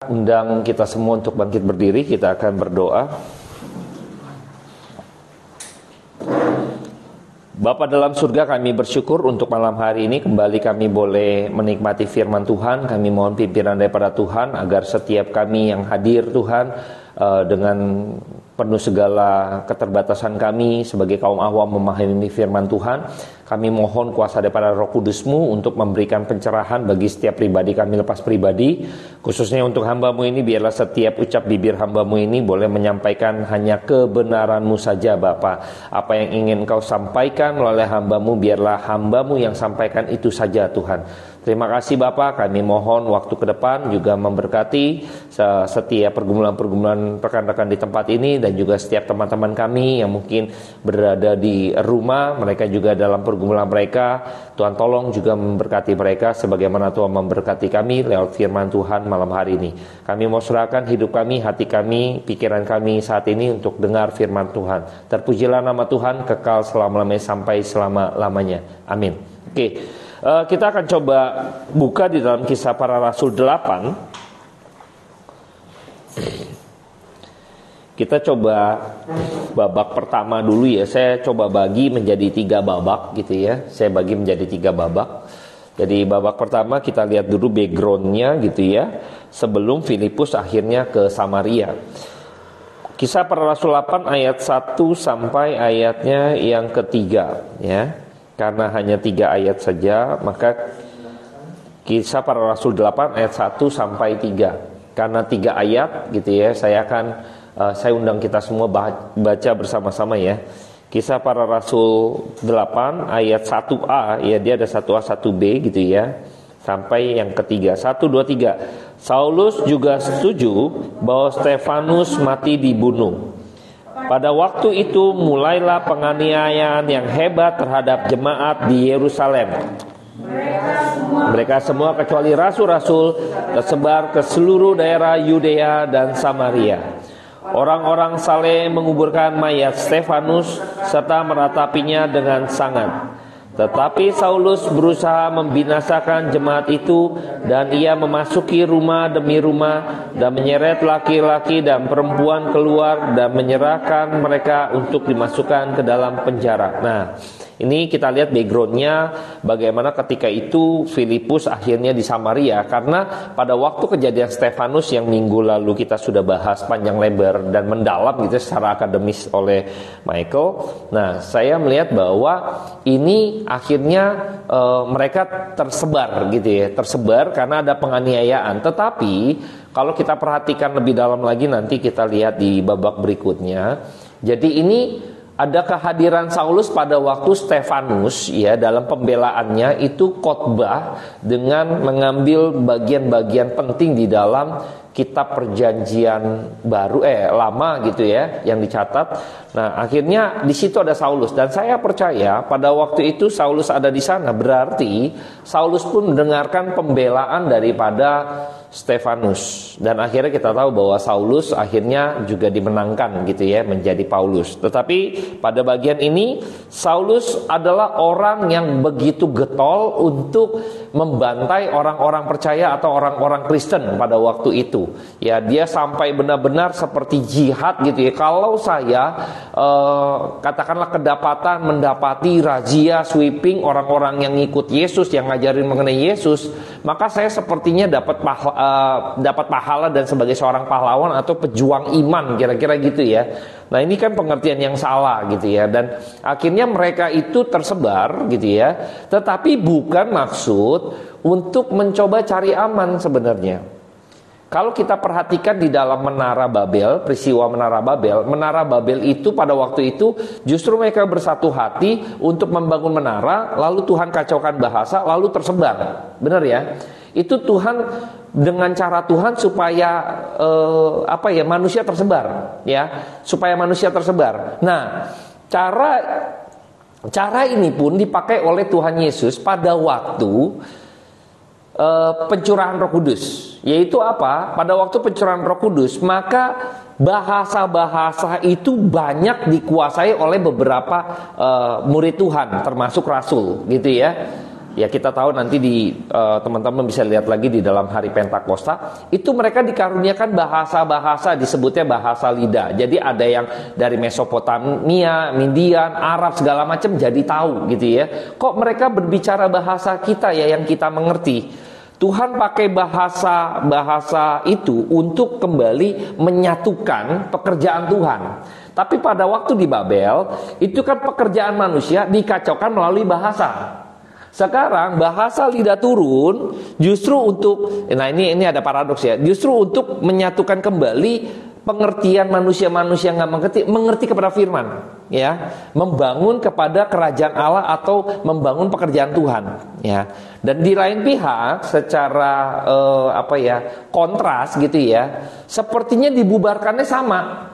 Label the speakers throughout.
Speaker 1: Undang kita semua untuk bangkit berdiri, kita akan berdoa. Bapa dalam surga, kami bersyukur untuk malam hari ini kembali kami boleh menikmati firman Tuhan. Kami mohon pimpinan daripada Tuhan agar setiap kami yang hadir Tuhan, dengan penuh segala keterbatasan kami sebagai kaum awam memahami firman Tuhan, kami mohon kuasa daripada Roh Kudus-Mu untuk memberikan pencerahan bagi setiap pribadi kami lepas pribadi. Khususnya untuk hamba-Mu ini, biarlah setiap ucap bibir hamba-Mu ini boleh menyampaikan hanya kebenaran-Mu saja Bapa. Apa yang ingin Engkau sampaikan melalui hamba-Mu, biarlah hamba-Mu yang sampaikan itu saja Tuhan. Terima kasih Bapa, kami mohon waktu ke depan juga memberkati setiap pergumulan-pergumulan rekan-rekan di tempat ini, dan juga setiap teman-teman kami yang mungkin berada di rumah, mereka juga dalam pergumulan mereka. Tuhan tolong juga memberkati mereka sebagaimana Tuhan memberkati kami lewat firman Tuhan malam hari ini. Kami mau serahkan hidup kami, hati kami, pikiran kami saat ini untuk dengar firman Tuhan. Terpujilah nama Tuhan kekal selama-lamanya sampai selama-lamanya. Amin. Oke. Kita akan coba buka di dalam Kisah Para Rasul 8. Kita coba babak pertama dulu ya. Saya coba bagi menjadi 3 babak gitu ya. Saya bagi menjadi 3 babak. Jadi babak pertama kita lihat dulu backgroundnya gitu ya, sebelum Filipus akhirnya ke Samaria. Kisah Para Rasul 8 ayat 1 sampai ayatnya yang ketiga ya. Karena hanya 3 ayat saja, maka Kisah Para Rasul 8 ayat 1 sampai 3. Karena 3 ayat gitu ya, saya undang kita semua baca bersama-sama ya. Kisah Para Rasul 8 ayat 1a ya, dia ada 1a 1b gitu ya, sampai yang ketiga. 1, 2, 3. Saulus juga setuju bahwa Stefanus mati dibunuh. Pada waktu itu mulailah penganiayaan yang hebat terhadap jemaat di Yerusalem. Mereka semua kecuali rasul-rasul tersebar ke seluruh daerah Yudea dan Samaria. Orang-orang saleh menguburkan mayat Stefanus serta meratapinya dengan sangat. Tetapi Saulus berusaha membinasakan jemaat itu, dan ia memasuki rumah demi rumah dan menyeret laki-laki dan perempuan keluar dan menyerahkan mereka untuk dimasukkan ke dalam penjara. Nah, ini kita lihat backgroundnya bagaimana ketika itu Filipus akhirnya di Samaria. Karena pada waktu kejadian Stefanus yang minggu lalu kita sudah bahas panjang lebar dan mendalam gitu secara akademis oleh Michael. Nah, saya melihat bahwa ini akhirnya mereka tersebar gitu ya, tersebar karena ada penganiayaan. Tetapi kalau kita perhatikan lebih dalam lagi, nanti kita lihat di babak berikutnya. Jadi ini ada kehadiran Saulus pada waktu Stefanus ya, dalam pembelaannya itu khotbah dengan mengambil bagian-bagian penting di dalam kitab perjanjian baru lama gitu ya yang dicatat. Nah, akhirnya di situ ada Saulus, dan saya percaya pada waktu itu Saulus ada di sana, berarti Saulus pun mendengarkan pembelaan daripada Stefanus, dan akhirnya kita tahu bahwa Saulus akhirnya juga dimenangkan gitu ya menjadi Paulus. Tetapi pada bagian ini Saulus adalah orang yang begitu getol untuk membantai orang-orang percaya atau orang-orang Kristen pada waktu itu. Ya, dia sampai benar-benar seperti jihad gitu ya. Kalau saya katakanlah kedapatan mendapati razia sweeping orang-orang yang ngikut Yesus, yang ngajarin mengenai Yesus, maka saya sepertinya dapat pahala dan sebagai seorang pahlawan atau pejuang iman, kira-kira gitu ya. Nah, ini kan pengertian yang salah gitu ya. Dan akhirnya mereka itu tersebar gitu ya, tetapi bukan maksud untuk mencoba cari aman sebenarnya. Kalau kita perhatikan di dalam Menara Babel, peristiwa Menara Babel itu pada waktu itu justru mereka bersatu hati untuk membangun menara, lalu Tuhan kacaukan bahasa, lalu tersebar. Benar ya? Itu Tuhan, dengan cara Tuhan supaya manusia tersebar ya, supaya manusia tersebar. Nah, cara ini pun dipakai oleh Tuhan Yesus pada waktu pencurahan Roh Kudus. Yaitu apa? Pada waktu pencurahan Roh Kudus, maka bahasa-bahasa itu banyak dikuasai oleh beberapa murid Tuhan, termasuk rasul gitu ya. Ya kita tahu nanti teman-teman bisa lihat lagi di dalam hari Pentakosta, itu mereka dikaruniakan bahasa-bahasa, disebutnya bahasa lidah. Jadi ada yang dari Mesopotamia, Midian, Arab segala macam jadi tahu gitu ya. Kok mereka berbicara bahasa kita ya yang kita mengerti? Tuhan pakai bahasa itu untuk kembali menyatukan pekerjaan Tuhan. Tapi pada waktu di Babel, itu kan pekerjaan manusia dikacaukan melalui bahasa. Sekarang bahasa lidah turun justru untuk, nah ini ada paradoks ya, justru untuk menyatukan kembali pengertian manusia-manusia yang nggak mengerti kepada firman, ya, membangun kepada kerajaan Allah atau membangun pekerjaan Tuhan, ya. Dan di lain pihak, secara kontras gitu ya, sepertinya dibubarkannya sama.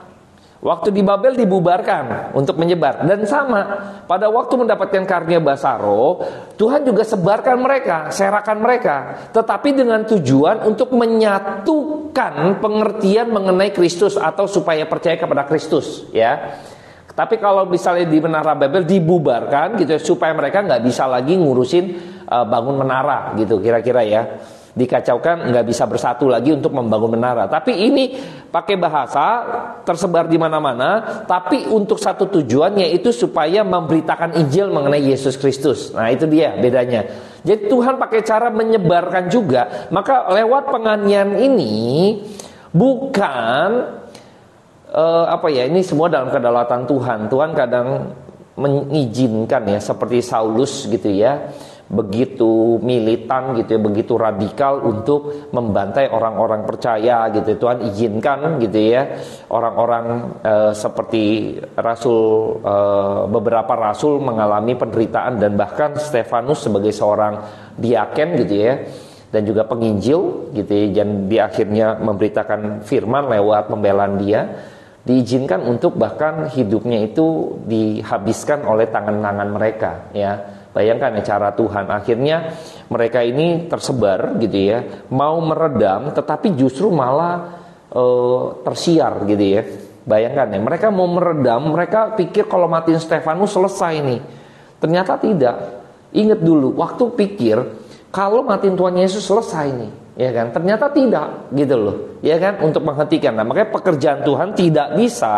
Speaker 1: Waktu di Babel dibubarkan untuk menyebar. Dan sama, pada waktu mendapatkan karunia bahasa roh, Tuhan juga sebarkan mereka, serakan mereka. Tetapi dengan tujuan untuk menyatukan pengertian mengenai Kristus, atau supaya percaya kepada Kristus, ya. Tapi kalau misalnya di Menara Babel dibubarkan gitu, supaya mereka nggak bisa lagi ngurusin bangun menara gitu, kira-kira ya. Dikacaukan, nggak bisa bersatu lagi untuk membangun menara. Tapi ini pakai bahasa tersebar di mana-mana, tapi untuk satu tujuan, yaitu supaya memberitakan Injil mengenai Yesus Kristus. Nah itu dia bedanya. Jadi Tuhan pakai cara menyebarkan juga. Maka lewat penganiayaan ini bukan ini semua dalam kedaulatan Tuhan. Tuhan kadang mengizinkan ya, seperti Saulus gitu ya, begitu militan gitu ya, begitu radikal untuk membantai orang-orang percaya gitu. Tuhan izinkan gitu ya, orang-orang seperti beberapa rasul mengalami penderitaan, dan bahkan Stefanus sebagai seorang diaken gitu ya, dan juga penginjil gitu ya, dan di akhirnya memberitakan firman lewat pembelaan dia, diizinkan untuk bahkan hidupnya itu dihabiskan oleh tangan-tangan mereka ya. Bayangkan ya cara Tuhan, akhirnya mereka ini tersebar gitu ya, mau meredam tetapi justru malah tersiar gitu ya. Bayangkan ya, mereka mau meredam, mereka pikir kalau matiin Stefanus selesai nih. Ternyata tidak. Ingat dulu, waktu pikir kalau matiin Tuhan Yesus selesai nih, ya kan? Ternyata tidak, gitu loh, ya kan? Untuk menghentikan. Nah, makanya pekerjaan Tuhan tidak bisa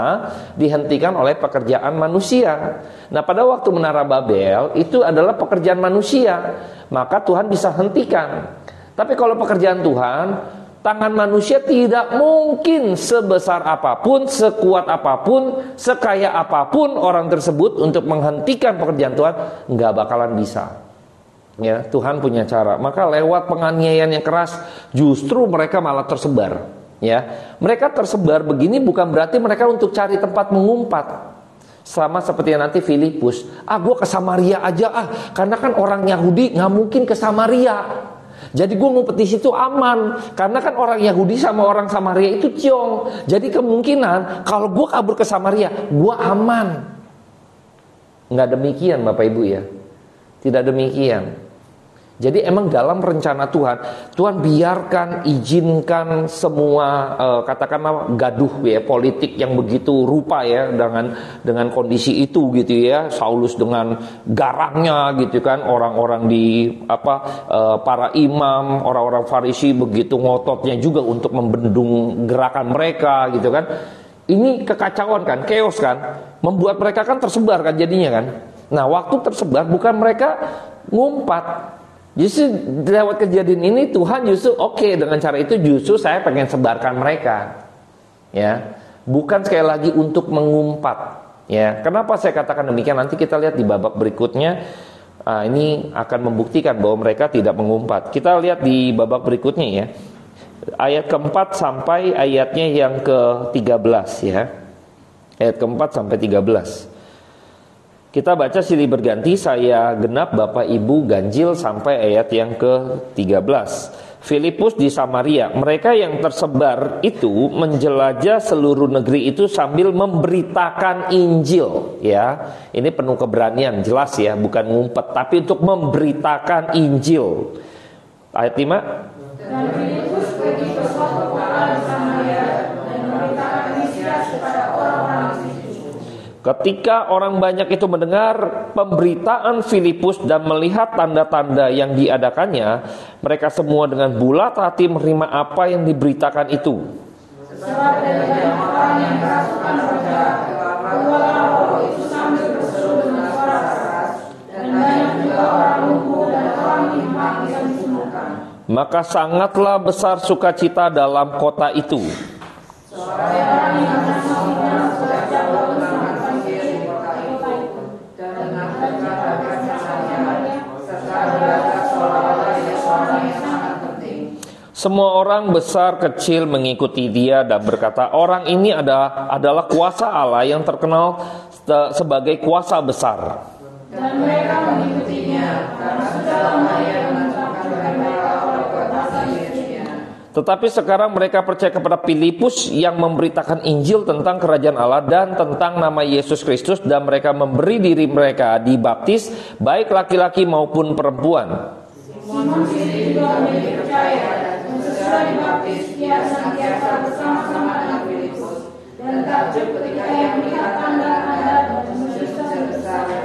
Speaker 1: dihentikan oleh pekerjaan manusia. Nah, pada waktu Menara Babel itu adalah pekerjaan manusia, maka Tuhan bisa hentikan. Tapi kalau pekerjaan Tuhan, tangan manusia tidak mungkin sebesar apapun, sekuat apapun, sekaya apapun orang tersebut untuk menghentikan pekerjaan Tuhan, nggak bakalan bisa. Ya, Tuhan punya cara. Maka lewat penganiayaan yang keras, justru mereka malah tersebar. Ya, mereka tersebar begini bukan berarti mereka untuk cari tempat mengumpat. Sama seperti nanti Filipus, gue ke Samaria aja karena kan orang Yahudi nggak mungkin ke Samaria. Jadi gue ngumpet di situ aman, karena kan orang Yahudi sama orang Samaria itu ciong. Jadi kemungkinan kalau gue kabur ke Samaria, gue aman. Nggak demikian Bapak Ibu ya, tidak demikian. Jadi emang dalam rencana Tuhan, Tuhan biarkan, izinkan semua katakanlah gaduh ya, politik yang begitu rupa ya, dengan kondisi itu gitu ya. Saulus dengan garangnya gitu kan, orang-orang di para imam, orang-orang Farisi begitu ngototnya juga untuk membendung gerakan mereka gitu kan. Ini kekacauan kan, chaos kan, membuat mereka kan tersebar kan jadinya kan. Nah, waktu tersebar bukan mereka ngumpat. Justru lewat kejadian ini Tuhan justru oke, dengan cara itu justru saya pengen sebarkan mereka. Ya, bukan sekali lagi untuk mengumpat. Ya, kenapa saya katakan demikian? Nanti kita lihat di babak berikutnya. Ini akan membuktikan bahwa mereka tidak mengumpat. Kita lihat di babak berikutnya ya. Ayat keempat sampai ayatnya yang ke-13 ya. Ayat keempat sampai 13. Kita baca silih berganti, saya genap, Bapak Ibu ganjil, sampai ayat yang ke-13. Filipus di Samaria, mereka yang tersebar itu menjelajah seluruh negeri itu sambil memberitakan Injil ya. Ini penuh keberanian, jelas ya, bukan ngumpet, tapi untuk memberitakan Injil. Ayat 5. Dan Filipus pergi ke suatu kota di Samaria dan memberitakan Mesias kepada orang-orang. Ketika orang banyak itu mendengar pemberitaan Filipus dan melihat tanda-tanda yang diadakannya, mereka semua dengan bulat hati menerima apa yang diberitakan itu. Sebab dari banyak orang yang kerasukan roda, keluarlah roh itu sambil berseru dengan suara keras, dan banyak juga orang lumpuh dan orang bimbang yang disembuhkan. Maka sangatlah besar sukacita dalam kota itu. Semua orang besar kecil mengikuti dia dan berkata, orang ini adalah kuasa Allah yang terkenal sebagai kuasa besar. Dan mereka mengikutinya karena sudah lama ia mengajarkan mereka oleh kuasa Yesusnya. Tetapi sekarang mereka percaya kepada Filipus yang memberitakan Injil tentang kerajaan Allah dan tentang nama Yesus Kristus, dan mereka memberi diri mereka dibaptis, baik laki-laki maupun perempuan. Simon sendiri juga menjadi percaya, dan sesudah dibaptis ia senantiasa bersama-sama dengan Filipus, dan takjub ketika ia melihat tanda-tanda dan mujizat besar yang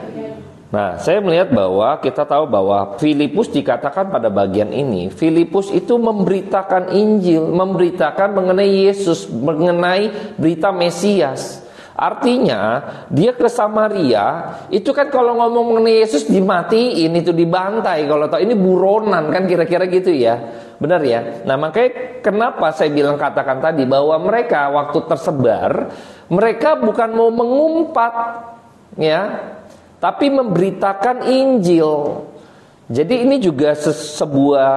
Speaker 1: terjadi. Nah, saya melihat bahwa kita tahu bahwa Filipus dikatakan pada bagian ini, Filipus itu memberitakan Injil, memberitakan mengenai Yesus, mengenai berita Mesias. Artinya dia ke Samaria, itu kan kalau ngomong mengenai Yesus dimatiin, itu dibantai. Kalau tahu ini buronan kan kira-kira gitu ya. Benar ya? Nah makanya kenapa saya bilang katakan tadi bahwa mereka waktu tersebar, mereka bukan mau mengumpat ya, tapi memberitakan Injil. Jadi ini juga sebuah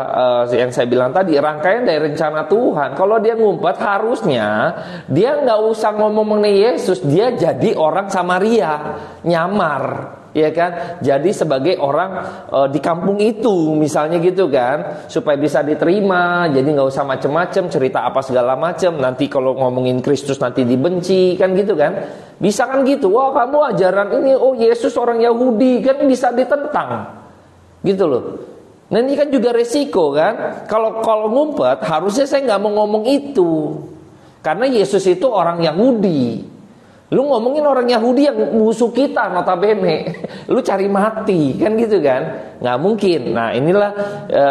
Speaker 1: yang saya bilang tadi, rangkaian dari rencana Tuhan. Kalau dia ngumpat, harusnya dia nggak usah ngomong mengenai Yesus, dia jadi orang Samaria, nyamar, ya kan? Jadi sebagai orang di kampung itu, misalnya gitu kan, supaya bisa diterima. Jadi nggak usah macem-macem cerita apa segala macem. Nanti kalau ngomongin Kristus nanti dibenci, kan gitu kan? Bisa kan gitu? Wah kamu ajaran ini, oh Yesus orang Yahudi, kan bisa ditentang. Gitu loh. Nah ini kan juga resiko kan. Kalau ngumpet harusnya saya nggak mau ngomong itu, karena Yesus itu orang Yahudi. Lu ngomongin orang Yahudi yang musuh kita notabene, lu cari mati kan gitu kan. Nggak mungkin. Nah inilah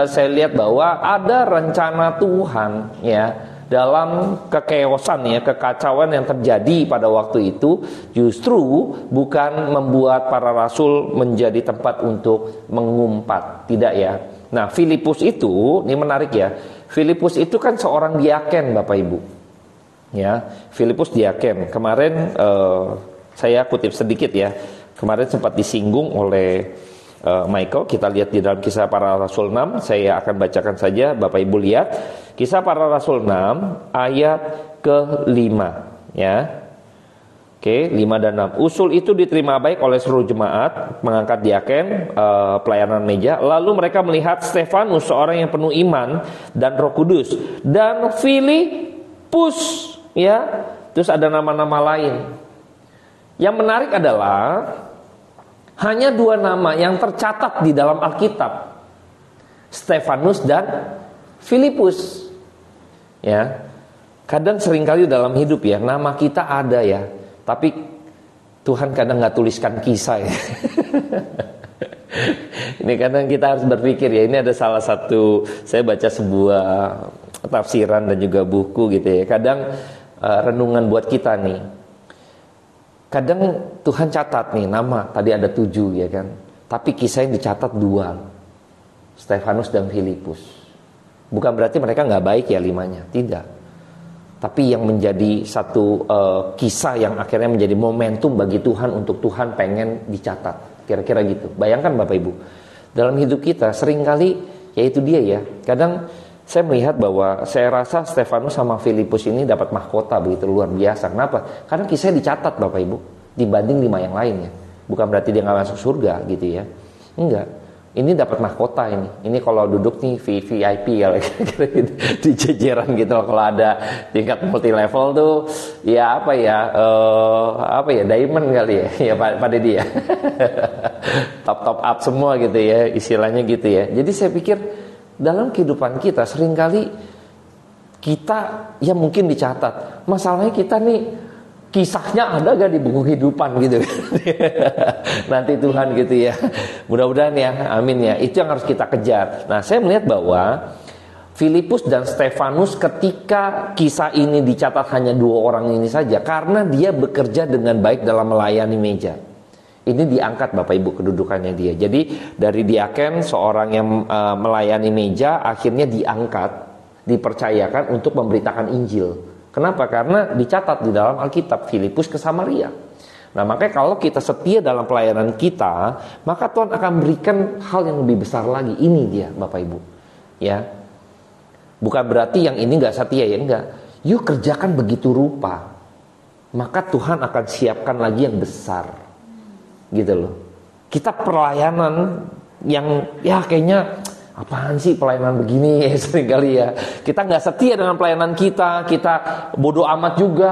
Speaker 1: saya lihat bahwa ada rencana Tuhan ya, dalam kekeosan ya, kekacauan yang terjadi pada waktu itu, justru bukan membuat para rasul menjadi tempat untuk mengumpat, tidak ya. Nah Filipus itu, ini menarik ya, Filipus itu kan seorang diaken Bapak Ibu ya, Filipus diaken. Kemarin saya kutip sedikit ya, kemarin sempat disinggung oleh Michael. Kita lihat di dalam Kisah Para Rasul 6. Saya akan bacakan saja, Bapak Ibu lihat Kisah Para Rasul 6 ayat ke-5 ya. Oke, 5 dan 6. Usul itu diterima baik oleh seluruh jemaat, mengangkat diaken, pelayanan meja. Lalu mereka melihat Stefanus, seorang yang penuh iman dan Roh Kudus, dan Filipus ya. Terus ada nama-nama lain. Yang menarik adalah hanya 2 nama yang tercatat di dalam Alkitab, Stefanus dan Filipus. Ya, kadang seringkali dalam hidup ya, nama kita ada ya, tapi Tuhan kadang nggak tuliskan kisah ya. Ini kadang kita harus berpikir ya. Ini ada salah satu, saya baca sebuah tafsiran dan juga buku gitu ya. Kadang renungan buat kita nih. Kadang Tuhan catat nih nama, tadi ada 7 ya kan, tapi kisah yang dicatat 2, Stefanus dan Filipus. Bukan berarti mereka nggak baik ya 5-nya, tidak. Tapi yang menjadi satu kisah yang akhirnya menjadi momentum bagi Tuhan untuk Tuhan pengen dicatat. Kira-kira gitu. Bayangkan Bapak Ibu, dalam hidup kita seringkali ya itu dia ya. Kadang saya melihat bahwa saya rasa Stefanus sama Filipus ini dapat mahkota begitu luar biasa. Kenapa? Karena kisahnya dicatat Bapak Ibu, dibanding 5 yang lainnya. Bukan berarti dia nggak masuk surga gitu ya. Enggak. Ini dapat mahkota ini. Ini kalau duduk nih VIP ya, di jajaran gitu. Kalau ada tingkat multi level tuh, ya apa ya, diamond kali ya, ya pada dia. Top up semua gitu ya, istilahnya gitu ya. Jadi saya pikir dalam kehidupan kita seringkali kita ya mungkin dicatat. Masalahnya kita nih kisahnya ada gak di buku kehidupan gitu. Nanti Tuhan gitu ya. Mudah-mudahan ya, amin ya. Itu yang harus kita kejar. Nah, saya melihat bahwa Filipus dan Stefanus ketika kisah ini dicatat hanya 2 orang ini saja, karena dia bekerja dengan baik dalam melayani meja. Ini diangkat Bapak Ibu kedudukannya dia. Jadi dari diaken, seorang yang melayani meja, akhirnya diangkat, dipercayakan untuk memberitakan Injil. Kenapa? Karena dicatat di dalam Alkitab, Filipus ke Samaria. Nah, makanya kalau kita setia dalam pelayanan kita, maka Tuhan akan berikan hal yang lebih besar lagi. Ini dia Bapak Ibu. Ya. Bukan berarti yang ini gak setia ya, enggak. Yuk kerjakan begitu rupa, maka Tuhan akan siapkan lagi yang besar. Gitu loh. Kita pelayanan yang ya kayaknya apaan sih pelayanan begini ya, seringkali ya. Kita nggak setia dengan pelayanan kita bodoh amat juga.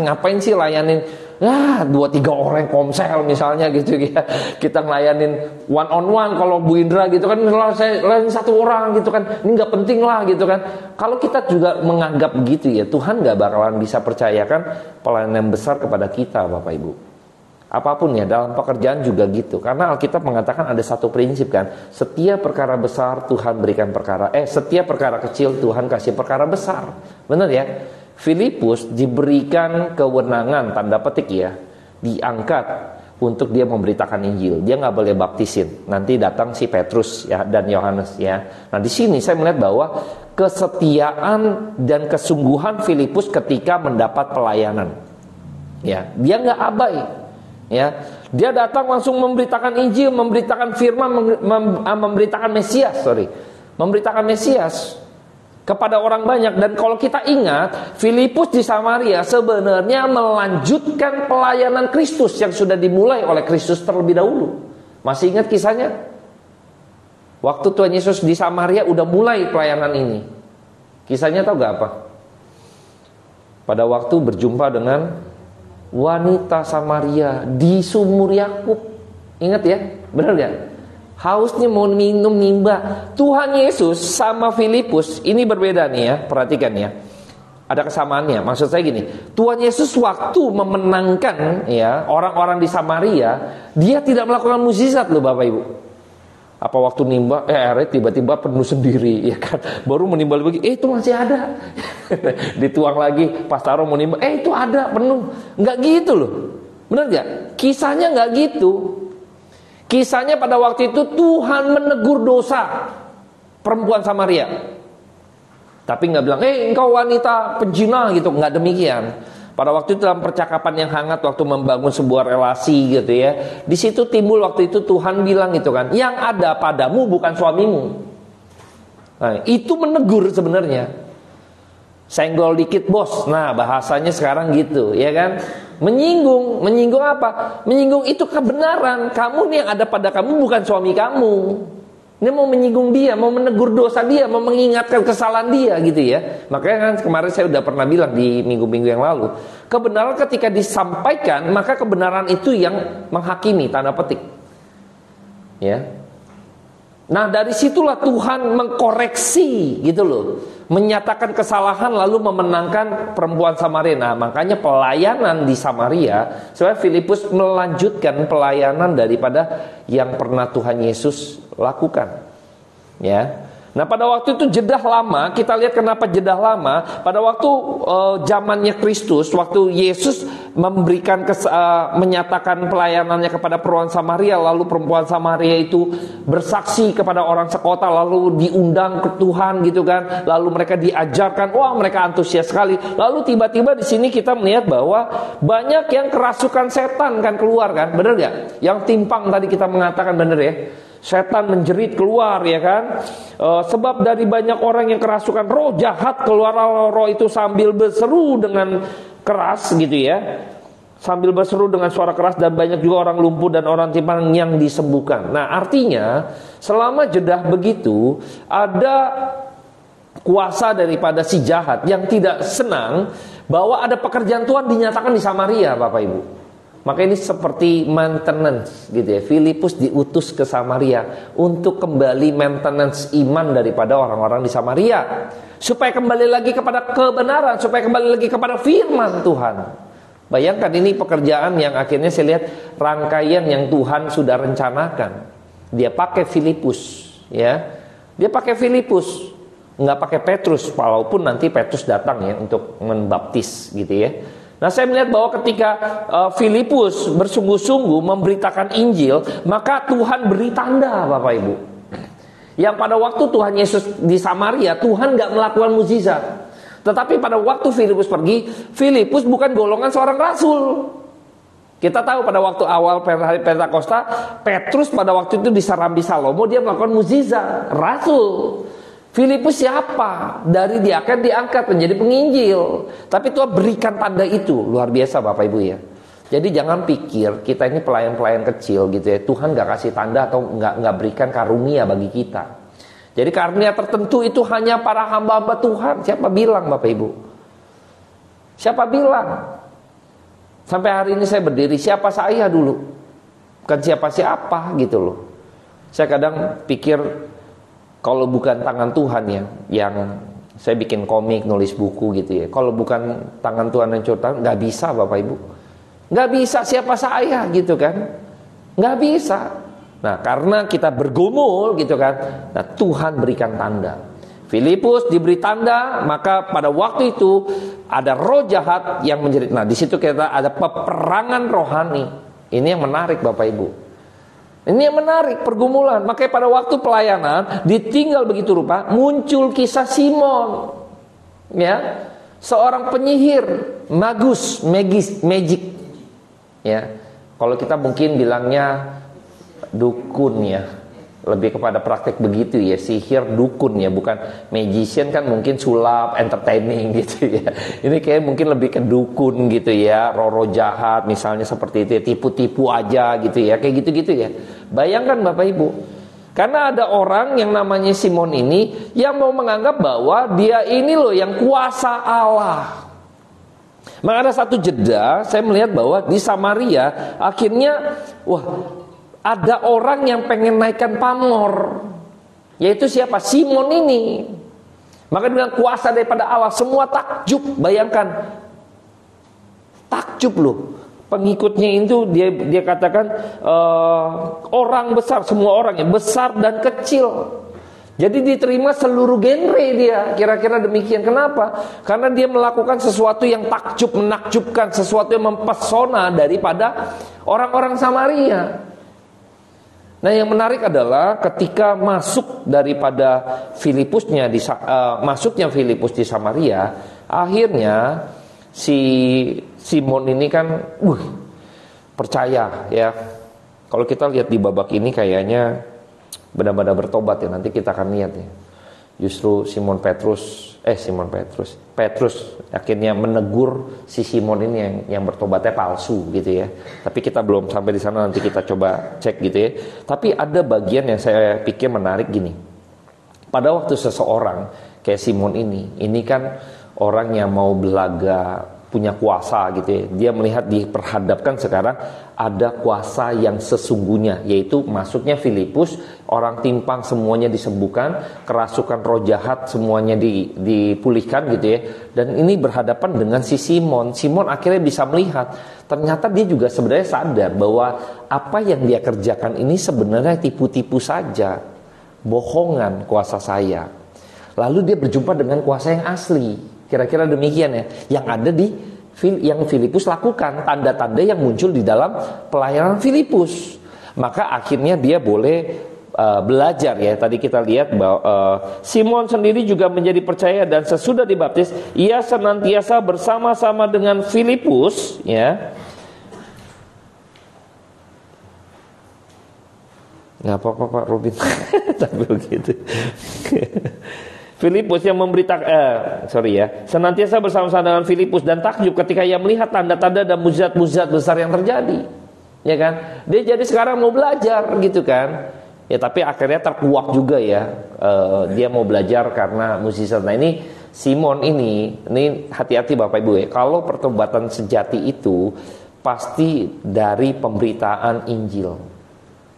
Speaker 1: Ngapain sih layanin 2-3 orang komsel misalnya gitu ya. Kita ngelayanin one on one kalau Bu Indra gitu kan, saya layanin 1 orang gitu kan. Ini nggak penting lah gitu kan. Kalau kita juga menganggap begitu ya, Tuhan nggak bakalan bisa percayakan pelayanan yang besar kepada kita Bapak Ibu. Apapun ya, dalam pekerjaan juga gitu. Karena Alkitab mengatakan ada satu prinsip kan, setiap perkara besar Tuhan berikan setiap perkara kecil Tuhan kasih perkara besar. Benar ya? Filipus diberikan kewenangan, tanda petik ya, diangkat untuk dia memberitakan Injil. Dia nggak boleh baptisin. Nanti datang si Petrus ya dan Yohanes ya. Nah, di sini saya melihat bahwa kesetiaan dan kesungguhan Filipus ketika mendapat pelayanan. Ya, dia nggak abai. Ya, dia datang langsung memberitakan Injil, memberitakan firman, memberitakan Mesias kepada orang banyak. Dan kalau kita ingat, Filipus di Samaria sebenarnya melanjutkan pelayanan Kristus yang sudah dimulai oleh Kristus terlebih dahulu. Masih ingat kisahnya? Waktu Tuhan Yesus di Samaria udah mulai pelayanan ini. Kisahnya tahu gak apa? Pada waktu berjumpa dengan wanita Samaria di sumur Yakub. Ingat ya, benar ya? Hausnya mau minum nimba. Tuhan Yesus sama Filipus ini berbeda nih ya, perhatikan ya. Ada kesamaannya. Maksud saya gini, Tuhan Yesus waktu memenangkan ya orang-orang di Samaria, dia tidak melakukan mukjizat loh Bapak Ibu. Apa waktu nimba airnya tiba-tiba penuh sendiri ya kan. Baru menimbal lagi, itu masih ada. Dituang lagi, pas taruh mau nimba, itu ada penuh. Enggak gitu loh. Benar enggak? Kisahnya enggak gitu. Kisahnya pada waktu itu Tuhan menegur dosa perempuan Samaria. Tapi enggak bilang, engkau wanita penjina gitu, enggak demikian. Pada waktu itu dalam percakapan yang hangat waktu membangun sebuah relasi gitu ya. Di situ timbul waktu itu Tuhan bilang gitu kan, yang ada padamu bukan suamimu. Nah, itu menegur sebenarnya. Senggol dikit bos. Nah, bahasanya sekarang gitu, ya kan? Menyinggung apa? Menyinggung itu kebenaran. Kamu nih yang ada pada kamu bukan suami kamu. Ini mau menyinggung dia, mau menegur dosa dia, mau mengingatkan kesalahan dia gitu ya. Makanya kan kemarin saya udah pernah bilang di minggu-minggu yang lalu, kebenaran ketika disampaikan, maka kebenaran itu yang menghakimi, tanda petik. Ya. Nah, dari situlah Tuhan mengkoreksi gitu loh. Menyatakan kesalahan lalu memenangkan perempuan Samaria. Nah, makanya pelayanan di Samaria, sebenarnya Filipus melanjutkan pelayanan daripada yang pernah Tuhan Yesus lakukan. Ya. Nah, pada waktu itu jedah lama, kita lihat kenapa jedah lama. Pada waktu zamannya Kristus, waktu Yesus memberikan menyatakan pelayanannya kepada perempuan Samaria, lalu perempuan Samaria itu bersaksi kepada orang sekota, lalu diundang ke Tuhan gitu kan. Lalu mereka diajarkan, wah mereka antusias sekali. Lalu tiba-tiba di sini kita melihat bahwa banyak yang kerasukan setan kan keluar kan, benar gak? Yang timpang tadi kita mengatakan benar ya. Setan menjerit keluar ya kan. Sebab dari banyak orang yang kerasukan roh jahat, keluarlah roh itu sambil berseru dengan keras gitu ya. Sambil berseru dengan suara keras, dan banyak juga orang lumpuh dan orang timpang yang disembuhkan. Nah, artinya selama jedah begitu, ada kuasa daripada si jahat yang tidak senang bahwa ada pekerjaan Tuhan dinyatakan di Samaria, Bapak Ibu. Maka ini seperti maintenance gitu ya. Filipus diutus ke Samaria untuk kembali maintenance iman daripada orang-orang di Samaria, supaya kembali lagi kepada kebenaran, supaya kembali lagi kepada firman Tuhan. Bayangkan ini pekerjaan yang akhirnya saya lihat rangkaian yang Tuhan sudah rencanakan. Dia pakai Filipus, ya. Dia pakai Filipus, nggak pakai Petrus, walaupun nanti Petrus datang ya untuk membaptis gitu ya. Nah, saya melihat bahwa ketika Filipus bersungguh-sungguh memberitakan Injil, maka Tuhan beri tanda, Bapak Ibu. Yang pada waktu Tuhan Yesus di Samaria, Tuhan nggak melakukan mukjizat. Tetapi pada waktu Filipus pergi, Filipus bukan golongan seorang rasul. Kita tahu pada waktu awal hari Pentakosta, Petrus pada waktu itu di Serambi Salomo dia melakukan mukjizat, rasul. Filipus siapa? Dari dia akan diangkat menjadi penginjil. Tapi Tuhan berikan tanda itu, luar biasa Bapak Ibu ya. Jadi jangan pikir kita ini pelayan-pelayan kecil gitu ya. Tuhan gak kasih tanda atau gak berikan karunia bagi kita. Jadi karunia tertentu itu hanya para hamba-hamba Tuhan. Siapa bilang Bapak Ibu? Siapa bilang? Sampai hari ini saya berdiri, siapa saya dulu? Bukan siapa-siapa gitu loh. Saya kadang pikir kalau bukan tangan Tuhan ya, yang saya bikin komik, nulis buku gitu ya. Kalau bukan tangan Tuhan yang curhat, gak bisa Bapak Ibu. Gak bisa siapa saya gitu kan. Gak bisa. Nah karena kita bergumul gitu kan, nah Tuhan berikan tanda. Filipus diberi tanda, maka pada waktu itu ada roh jahat yang menjerit. Nah di situ kita ada peperangan rohani. Ini yang menarik Bapak Ibu. Ini yang menarik, pergumulan. Makanya pada waktu pelayanan ditinggal begitu rupa, muncul kisah Simon, ya, seorang penyihir, magic, ya. Kalau kita mungkin bilangnya dukun ya, lebih kepada praktek begitu ya, sihir dukun ya, bukan magician kan mungkin sulap, entertaining gitu ya. Ini kayak mungkin lebih ke dukun gitu ya, roh jahat misalnya seperti itu, tipu-tipu aja gitu ya, kayak gitu-gitu ya. Bayangkan Bapak Ibu, karena ada orang yang namanya Simon ini yang mau menganggap bahwa dia ini loh yang kuasa Allah. Maka ada satu jeda, saya melihat bahwa di Samaria akhirnya, ada orang yang pengen naikkan pamor, yaitu siapa? Simon ini. Maka dia bilang kuasa daripada Allah. Semua takjub. Bayangkan, takjub loh. Pengikutnya itu dia katakan orang besar, semua orang ya, besar dan kecil. Jadi diterima seluruh genre dia. Kira-kira demikian. Kenapa? Karena dia melakukan sesuatu yang takjub, menakjubkan, sesuatu yang mempesona daripada orang-orang Samaria. Nah yang menarik adalah ketika masuk daripada Filipusnya masuknya Filipus di Samaria, akhirnya si Simon ini kan percaya ya. Kalau kita lihat di babak ini kayaknya benar-benar bertobat ya, nanti kita akan lihat ya. Justru Petrus akhirnya menegur si Simon ini yang bertobatnya palsu gitu ya. Tapi kita belum sampai di sana, nanti kita coba cek gitu ya. Tapi ada bagian yang saya pikir menarik gini. Pada waktu seseorang kayak Simon ini kan orang yang mau belaga, punya kuasa gitu ya. Dia melihat diperhadapkan sekarang ada kuasa yang sesungguhnya, yaitu masuknya Filipus, orang timpang semuanya disembuhkan, kerasukan roh jahat semuanya dipulihkan gitu ya. Dan ini berhadapan dengan si Simon. Simon akhirnya bisa melihat, ternyata dia juga sebenarnya sadar bahwa apa yang dia kerjakan ini sebenarnya tipu-tipu saja, bohongan kuasa saya. Lalu dia berjumpa dengan kuasa yang asli. Kira-kira demikian ya, yang Filipus lakukan, tanda-tanda yang muncul di dalam pelayanan Filipus. Maka akhirnya dia boleh belajar ya. Tadi kita lihat bahwa Simon sendiri juga menjadi percaya, dan sesudah dibaptis ia senantiasa bersama-sama dengan Filipus ya. Nggak apa-apa Pak Robin. Tapi begitu. Filipus yang memberitakan, senantiasa bersama-sama dengan Filipus dan takjub ketika ia melihat tanda-tanda dan mujizat-mujizat besar yang terjadi, ya kan? Dia jadi sekarang mau belajar gitu kan? Ya tapi akhirnya terkuak juga ya. Dia mau belajar karena mujizat. Nah ini Simon ini hati-hati Bapak Ibu ya. Kalau pertobatan sejati itu pasti dari pemberitaan Injil,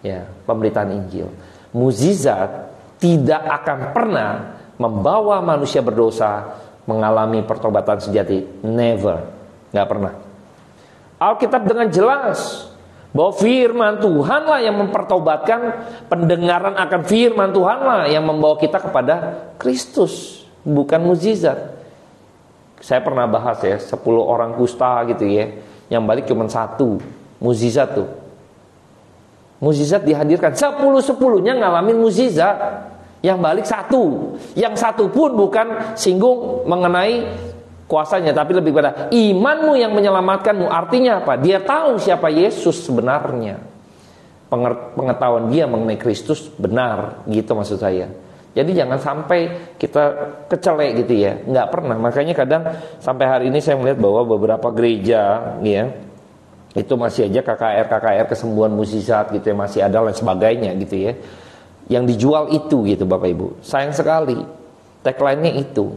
Speaker 1: ya pemberitaan Injil. Mujizat tidak akan pernah membawa manusia berdosa mengalami pertobatan sejati. Never. Gak pernah. Alkitab dengan jelas bahwa firman Tuhanlah yang mempertobatkan, pendengaran akan firman Tuhanlah yang membawa kita kepada Kristus, bukan mukjizat. Saya pernah bahas ya, 10 orang kusta gitu ya, yang balik cuma 1, mukjizat tuh. Mukjizat dihadirkan, 10-10-nya ngalamin mukjizat, yang balik 1. Yang 1 pun bukan singgung mengenai kuasanya, tapi lebih pada imanmu yang menyelamatkanmu. Artinya apa? Dia tahu siapa Yesus sebenarnya. Pengetahuan dia mengenai Kristus benar, gitu maksud saya. Jadi jangan sampai kita kecelek gitu ya. Nggak pernah. Makanya kadang sampai hari ini saya melihat bahwa beberapa gereja ya, itu masih aja KKR kesembuhan mukjizat gitu ya, masih ada dan sebagainya gitu ya. Yang dijual itu gitu Bapak Ibu. Sayang sekali. Tagline-nya itu.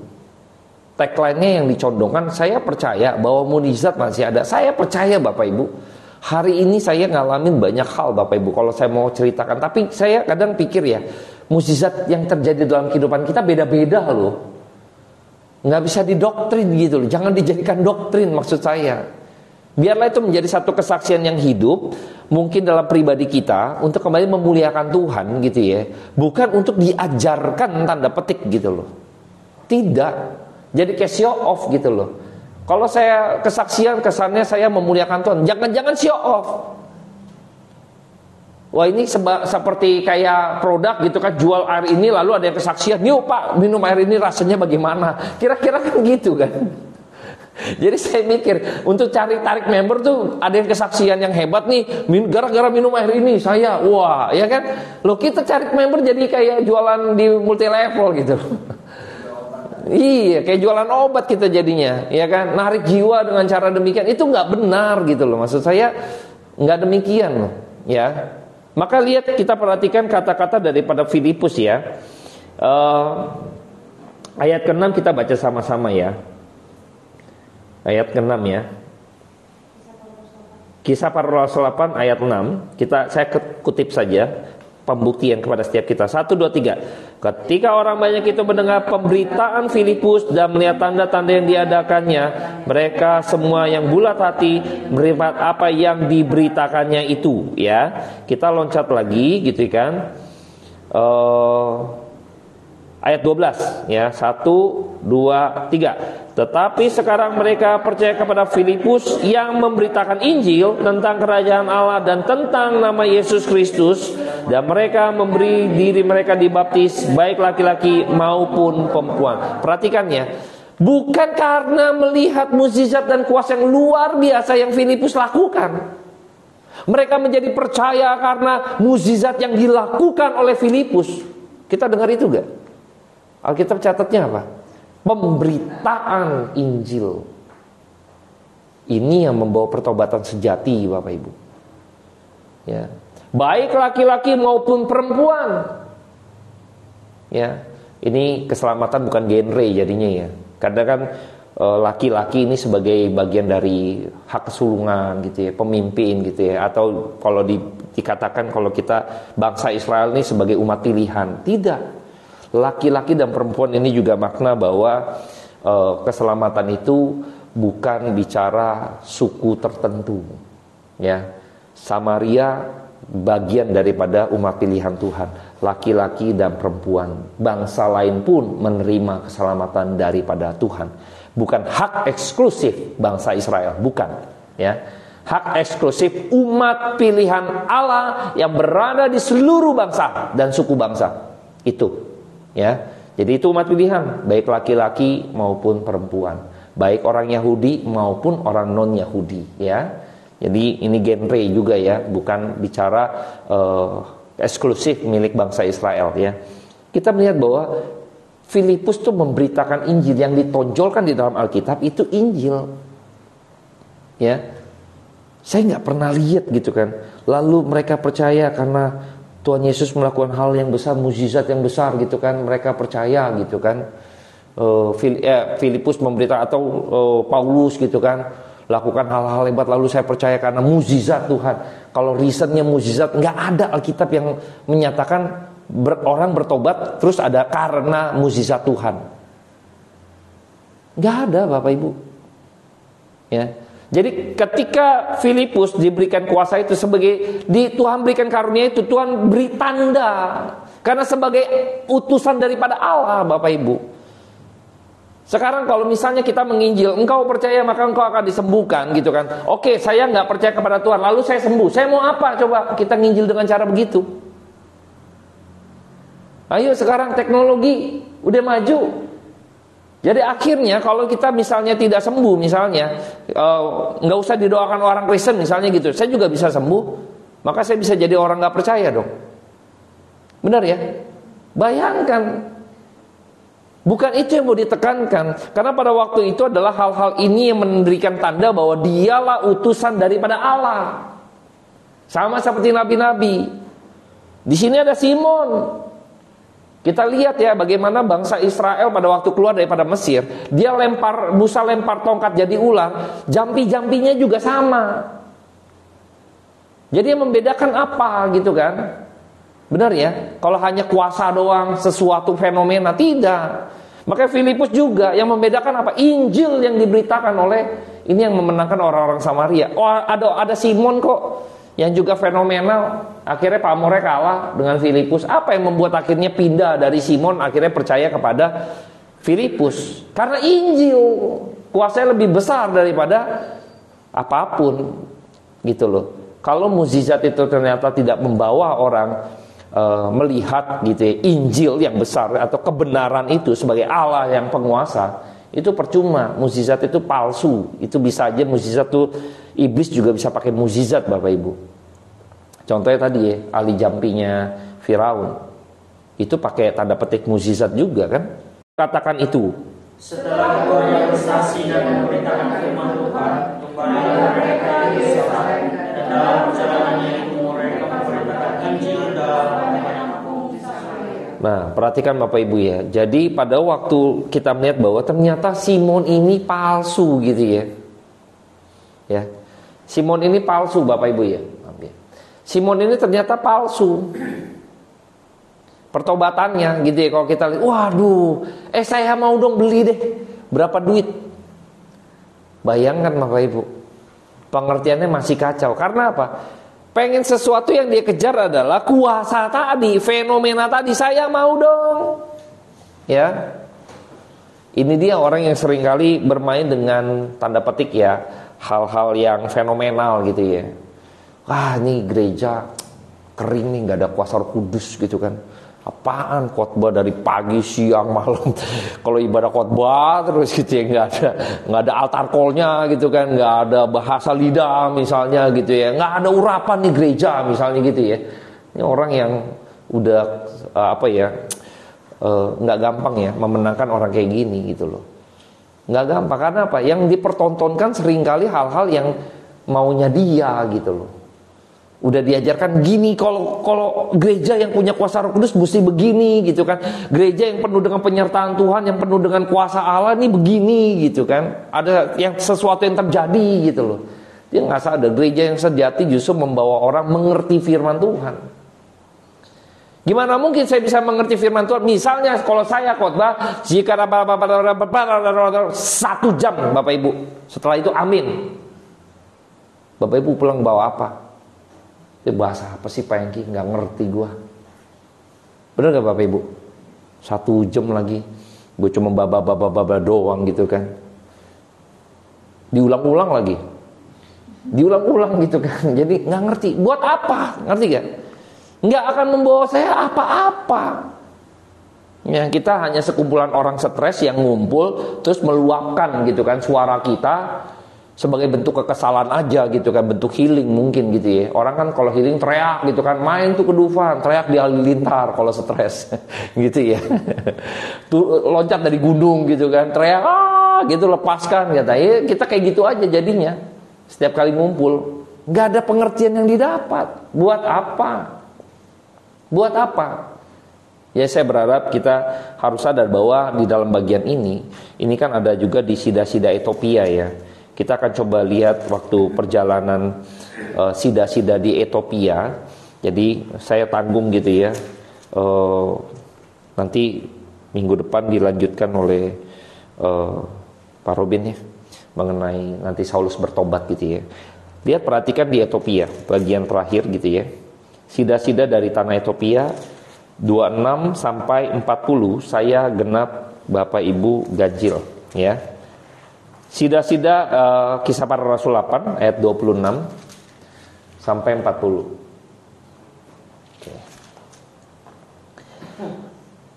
Speaker 1: Tagline-nya yang dicondongkan, saya percaya bahwa mukjizat masih ada. Saya percaya Bapak Ibu. Hari ini saya ngalamin banyak hal Bapak Ibu kalau saya mau ceritakan. Tapi saya kadang pikir ya, mukjizat yang terjadi dalam kehidupan kita beda-beda loh. Nggak bisa didoktrin gitu loh. Jangan dijadikan doktrin maksud saya. Biarlah itu menjadi satu kesaksian yang hidup, mungkin dalam pribadi kita, untuk kembali memuliakan Tuhan gitu ya. Bukan untuk diajarkan tanda petik gitu loh. Tidak. Jadi kayak show off gitu loh. Kalau saya kesaksian, kesannya saya memuliakan Tuhan. Jangan-jangan show off. Wah ini seperti kayak produk gitu kan, jual air ini lalu ada yang kesaksian, yuk Pak minum air ini rasanya bagaimana. Kira-kira kan gitu kan. Jadi saya mikir untuk tarik member tuh ada yang kesaksian yang hebat nih, gara-gara minum air ini saya, wah ya kan. Loh kita cari member jadi kayak jualan di multi level gitu. Iya kayak jualan obat kita jadinya, ya kan. Narik jiwa dengan cara demikian itu nggak benar gitu loh. Maksud saya nggak demikian loh ya. Maka lihat kita perhatikan kata-kata daripada Filipus ya. Ayat ke-6 kita baca sama-sama ya. Ayat ke-6 ya. Kisah Para Rasul 8 ayat 6. Saya kutip saja pembuktian kepada setiap kita. 1, 2, 3. Ketika orang banyak itu mendengar pemberitaan Filipus dan melihat tanda-tanda yang diadakannya, mereka semua yang bulat hati meripat apa yang diberitakannya itu ya. Kita loncat lagi gitu kan. Ayat 12 ya. 1, 2, 3. Tetapi sekarang mereka percaya kepada Filipus yang memberitakan Injil tentang kerajaan Allah dan tentang nama Yesus Kristus, dan mereka memberi diri mereka dibaptis baik laki-laki maupun perempuan. Perhatikan ya, bukan karena melihat mukjizat dan kuasa yang luar biasa yang Filipus lakukan. Mereka menjadi percaya karena mukjizat yang dilakukan oleh Filipus. Kita dengar itu gak? Alkitab catatnya apa? Pemberitaan Injil. Ini yang membawa pertobatan sejati Bapak Ibu ya. Baik laki-laki maupun perempuan ya. Ini keselamatan bukan genre jadinya ya. Kadang kan laki-laki ini sebagai bagian dari hak kesulungan gitu ya, pemimpin gitu ya. Atau kalau dikatakan kalau kita bangsa Israel ini sebagai umat pilihan. Tidak. Laki-laki dan perempuan ini juga makna bahwa keselamatan itu bukan bicara suku tertentu ya. Samaria bagian daripada umat pilihan Tuhan, laki-laki dan perempuan. Bangsa lain pun menerima keselamatan daripada Tuhan. Bukan hak eksklusif bangsa Israel, bukan ya. Hak eksklusif umat pilihan Allah yang berada di seluruh bangsa dan suku bangsa itu. Ya, jadi itu umat pilihan, baik laki-laki maupun perempuan, baik orang Yahudi maupun orang non Yahudi. Ya, jadi ini genre juga ya, bukan bicara eksklusif milik bangsa Israel. Ya, kita melihat bahwa Filipus tuh memberitakan Injil yang ditonjolkan di dalam Alkitab itu Injil. Ya, saya nggak pernah lihat gitu kan. Lalu mereka percaya karena Tuhan Yesus melakukan hal yang besar, mukjizat yang besar gitu kan, mereka percaya gitu kan. Filipus memberitakan atau Paulus gitu kan, lakukan hal-hal hebat lalu saya percaya karena mukjizat Tuhan. Kalau reasonnya mukjizat, nggak ada Alkitab yang menyatakan orang bertobat terus ada karena mukjizat Tuhan. Nggak ada Bapak Ibu. Ya, Jadi ketika Filipus diberikan kuasa itu Tuhan berikan karunia itu, Tuhan beri tanda. Karena sebagai utusan daripada Allah, Bapak Ibu. Sekarang kalau misalnya kita menginjil, engkau percaya maka engkau akan disembuhkan gitu kan. Oke, saya nggak percaya kepada Tuhan, lalu saya sembuh. Saya mau apa? Coba kita nginjil dengan cara begitu. Ayo sekarang teknologi udah maju. Jadi akhirnya kalau kita misalnya tidak sembuh, misalnya nggak usah didoakan orang Kristen misalnya gitu, saya juga bisa sembuh, maka saya bisa jadi orang nggak percaya dong. Benar ya? Bayangkan. Bukan itu yang mau ditekankan. Karena pada waktu itu adalah hal-hal ini yang memberikan tanda bahwa dialah utusan daripada Allah. Sama seperti nabi-nabi. Di sini ada Simon. Kita lihat ya bagaimana bangsa Israel pada waktu keluar daripada Mesir. Musa lempar tongkat jadi ular. Jampi-jampinya juga sama. Jadi yang membedakan apa gitu kan? Benar ya? Kalau hanya kuasa doang, sesuatu fenomena, tidak. Makanya Filipus juga yang membedakan apa? Injil yang diberitakan oleh ini yang memenangkan orang-orang Samaria. Oh, ada Simon kok yang juga fenomenal. Akhirnya pamornya kalah dengan Filipus. Apa yang membuat akhirnya pindah dari Simon akhirnya percaya kepada Filipus? Karena Injil kuasanya lebih besar daripada apapun, gitu loh. Kalau mukjizat itu ternyata tidak membawa orang melihat gitu ya, Injil yang besar atau kebenaran itu sebagai Allah yang penguasa, itu percuma. Mukjizat itu palsu. Itu bisa aja mukjizat tuh, iblis juga bisa pakai mukjizat, Bapak Ibu. Contohnya tadi ya, ahli jampinya Firaun, itu pakai tanda petik mukjizat juga kan. Katakan itu.
Speaker 2: Setelah keduanya bersaksi dan memberitakan firman Tuhan, kembalilah mereka ke Yerusalem, dan dalam perjalanannya itu mereka memberitakan Injil dalam banyak.
Speaker 1: Nah, perhatikan Bapak Ibu ya. Jadi pada waktu kita melihat bahwa ternyata Simon ini palsu gitu ya. Ya. Simon ini palsu Bapak Ibu ya. Simon ini ternyata palsu. Pertobatannya gitu ya, kalau kita lihat, waduh, saya mau dong beli deh. Berapa duit? Bayangkan Bapak Ibu. Pengertiannya masih kacau. Karena apa? Pengen sesuatu yang dia kejar adalah kuasa tadi, fenomena tadi. Saya mau dong. Ya. Ini dia orang yang seringkali bermain dengan tanda petik ya, hal-hal yang fenomenal gitu ya. Wah, ini gereja kering nih, nggak ada kuasa Roh Kudus gitu kan. Apaan khotbah dari pagi siang malam. Kalau ibadah khotbah terus gitu ya, nggak ada altar call-nya gitu kan, nggak ada bahasa lidah misalnya gitu ya, nggak ada urapan di gereja misalnya gitu ya. Ini orang yang udah nggak gampang ya memenangkan orang kayak gini gitu loh. Nggak gampang karena apa? Yang dipertontonkan seringkali hal-hal yang maunya dia gitu loh. Udah diajarkan gini, kalau gereja yang punya kuasa Roh Kudus mesti begini gitu kan. Gereja yang penuh dengan penyertaan Tuhan, yang penuh dengan kuasa Allah ini begini gitu kan. Ada yang sesuatu yang terjadi gitu loh. Dia nggak sadar gereja yang sejati justru membawa orang mengerti firman Tuhan. Gimana mungkin saya bisa mengerti firman Tuhan? Misalnya kalau saya khotbah, jika 1 jam Bapak Ibu, setelah itu amin. Bapak Ibu pulang bawa apa? Bahasa apa sih Pak Engki? Nggak ngerti gua. Bener gak Bapak Ibu? 1 jam lagi gue cuma baba doang gitu kan. Diulang-ulang lagi. Diulang-ulang gitu kan. Jadi nggak ngerti. Buat apa? Ngerti gak? Nggak akan membawa saya apa-apa. Ya, kita hanya sekumpulan orang stres yang ngumpul terus meluapkan gitu kan suara kita sebagai bentuk kekesalan aja gitu kan, bentuk healing mungkin gitu ya. Orang kan kalau healing teriak gitu kan, main tuh ke Dufan, teriak di halilintar kalau stres gitu ya. Tuh loncat dari gunung gitu kan, teriak gitu, lepaskan kata. Ya, kita kayak gitu aja jadinya. Setiap kali ngumpul, nggak ada pengertian yang didapat. Buat apa? Buat apa? Ya saya berharap kita harus sadar bahwa di dalam bagian ini kan ada juga di sida-sida Ethiopia ya. Kita akan coba lihat waktu perjalanan sida-sida di Ethiopia. Jadi saya tanggung gitu ya. Nanti minggu depan dilanjutkan oleh Pak Robin ya. mengenai nanti Saulus bertobat gitu ya. Lihat, perhatikan di Ethiopia bagian terakhir gitu ya. Sida-sida dari tanah Ethiopia 26 sampai 40 saya genap Bapak Ibu ganjil ya. Sida-sida Kisah Para Rasul 8 ayat 26 sampai 40.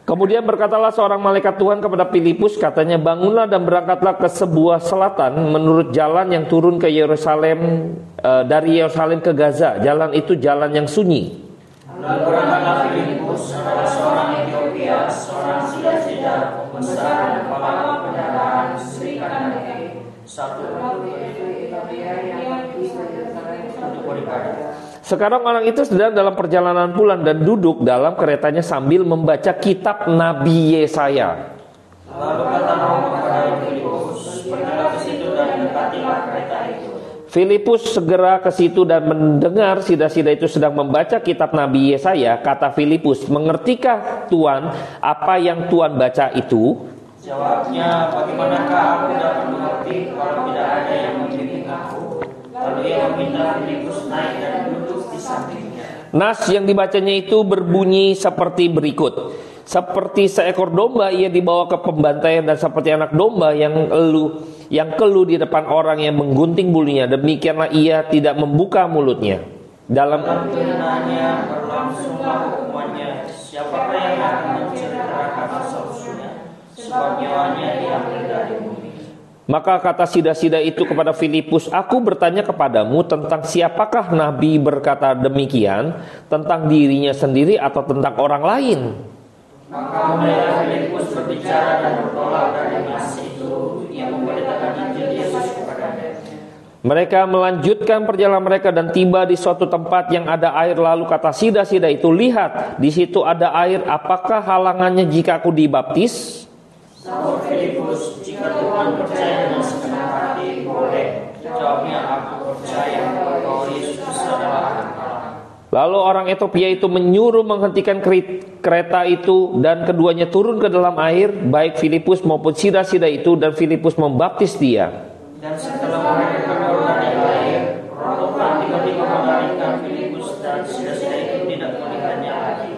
Speaker 1: Kemudian berkatalah seorang malaikat Tuhan kepada Filipus, katanya, bangunlah dan berangkatlah ke sebuah selatan menurut jalan yang turun ke Yerusalem, dari Yerusalem ke Gaza. Jalan itu jalan yang sunyi.
Speaker 2: Lalu berangkatlah Filipus, adalah seorang Ethiopia, seorang sida-sida, pembesar dan kepala kendaraan Serikat Negeri, satu untuk beribadah.
Speaker 1: Sekarang orang itu sedang dalam perjalanan pulang dan duduk dalam keretanya sambil membaca kitab Nabi Yesaya.
Speaker 2: Lalu kata Roh kepada Filipus, pergilah ke situ dan dekatilah kereta itu.
Speaker 1: Filipus segera ke situ dan mendengar sida-sida itu sedang membaca kitab Nabi Yesaya. Kata Filipus, mengertikah Tuan apa yang Tuan baca itu?
Speaker 2: Jawabnya, bagaimanakah aku dapat mengerti kalau tidak ada yang membimbing aku? Lalu ia meminta Filipus naik dan duduk di sampingnya.
Speaker 1: Nas yang dibacanya itu berbunyi seperti berikut. Seperti seekor domba ia dibawa ke pembantaian, dan seperti anak domba yang keluh di depan orang yang menggunting bulunya, demikianlah ia tidak membuka mulutnya. Dalam
Speaker 2: tenanya berlangsunglah hukumannya. Siapakah yang akan menceritakan asal-usulnya? Sebab nyawanya diambil dari bumi.
Speaker 1: Maka kata sida-sida itu kepada Filipus, aku bertanya kepadamu tentang siapakah Nabi berkata demikian, tentang dirinya sendiri atau tentang orang lain?
Speaker 2: Maka mulailah Filipus berbicara dan bertolak dari Nas itu yang memberitakan Injil Yesus kepadanya.
Speaker 1: Mereka melanjutkan perjalanan mereka dan tiba di suatu tempat yang ada air. Lalu kata sida-sida itu, lihat, di situ ada air. Apakah halangannya jika aku dibaptis?
Speaker 2: Sahut Filipus, jika Tuhan percaya dengan segenap hati, boleh. Jawabnya, aku percaya bahwa Yesus adalah Anak Allah.
Speaker 1: Lalu orang Ethiopia itu menyuruh menghentikan kereta itu, dan keduanya turun ke dalam air, baik Filipus maupun sida-sida itu, dan Filipus membaptis dia.
Speaker 2: Dan setelah mereka keluar dari air, Roh Tuhan tiba-tiba mengalihkan Filipus, dan sida-sida itu tidak melihatnya lagi.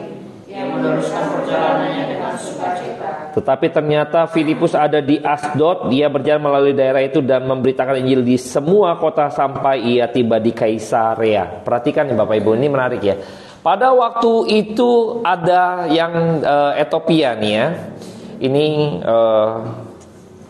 Speaker 2: Ia meneruskan perjalanannya dengan sukacita.
Speaker 1: Tetapi ternyata Filipus ada di Asdod. Dia berjalan melalui daerah itu dan memberitakan Injil di semua kota sampai ia tiba di Kaisarea. Perhatikan ya Bapak Ibu, ini menarik ya. Pada waktu itu ada yang Ethiopia nih ya. Ini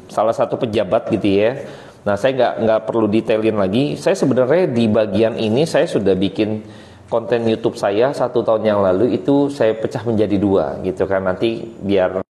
Speaker 1: salah satu pejabat gitu ya. Nah, saya nggak perlu detailin lagi. Saya sebenarnya di bagian ini saya sudah bikin konten YouTube saya 1 tahun yang lalu, itu saya pecah menjadi 2 gitu kan, nanti biar